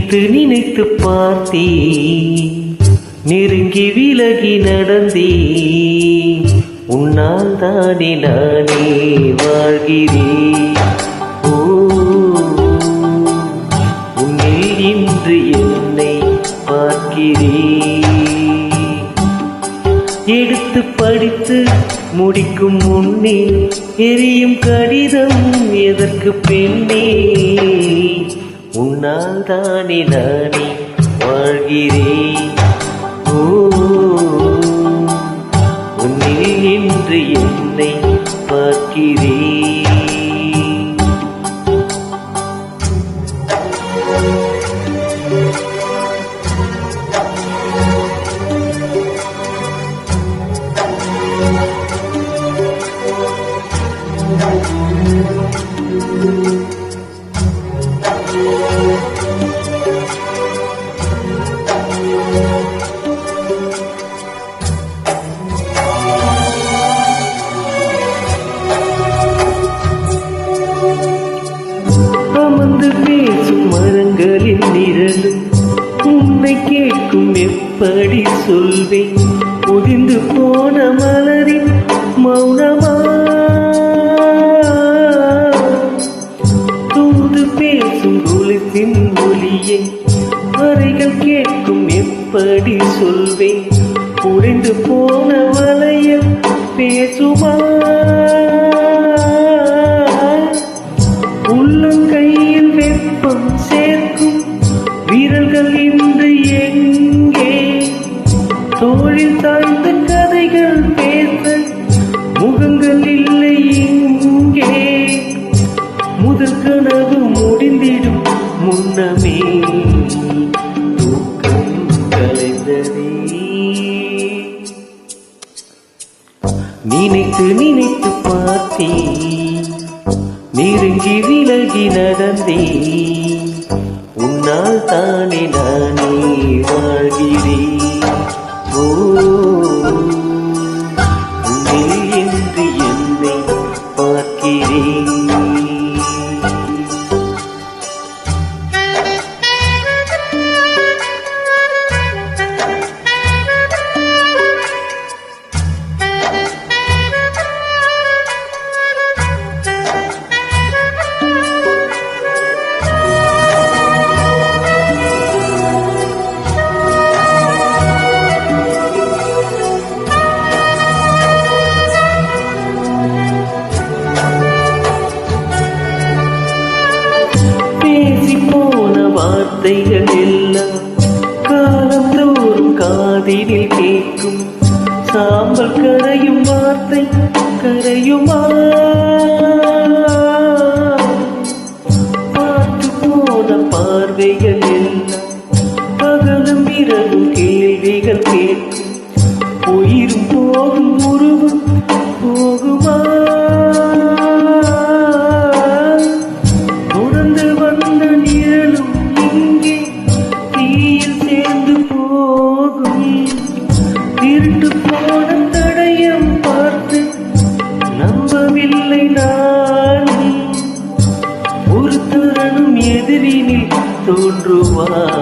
நினைத்து நினைத்து பார்த்தே, நெருங்கி விலகி நடந்தே, உன்னால் தானே நானே வாழ்கிறேன். ஓ, உன்னில் இன்று என்னை பார்க்கிறேன். எடுத்து படித்து முடிக்கும் முன்னே எரியும் கடிதம் எதற்கு பெண்ணே, உன்னால் தானே நானே வாழ்கிறேன். ஓ, உன்னில் இன்று என்னை பார்க்கிறேன். அமர்ந்து பேசும் மரங்களின் நிழலும் உன்னை கேட்கும் எப்படி சொல்வேன். உதிர்ந்து போன மலரின் மௌனமா, தூது பேசும் குளித்தின் ஒலியை வரைகள் கேட்கும் எப்படி சொல்வேன். உடைந்து போன வளையல் பேசுமா, உள்ளங்கையில் வெப்பம் சேர்க்கும் வீரர்கள் இன்று எங்கே. தோளில் தாழ்ந்த கதைகள் பேச முகங்கள் இல்லை இங்கே. முதல் கனவு முடிந்திடும் முன்னமே தூக்கம் கலைந்ததே. நினைத்து நினைத்து பார்த்தேன், நெருங்கி விலகி நடந்தே, உன்னால் தானே நானே வாழ்கிறேன். ஓ, உன்னில் என்று என்னை பார்க்கிறேன். வார்த்தைகள் எல்லாம் காலந்தோறும் காதினில் கேட்கும். சாம்பல் கரையும் வார்த்தை கரையுமா, பார்த்து போன பார்வைகள் எல்லாம் பகலும் இரவும் கேள்விகள் கேட்கும். உயிரும் போகும் உருவம் போகுமா, தொடர்ந்து வந்த நிழலும் இங்கே தீயில் சேர்ந்து போகும். இருட்டு போன தடயம் பார்த்து நம்பவில்லை நான். ஒரு தருணம் எதிரினில் தோன்றுவார்.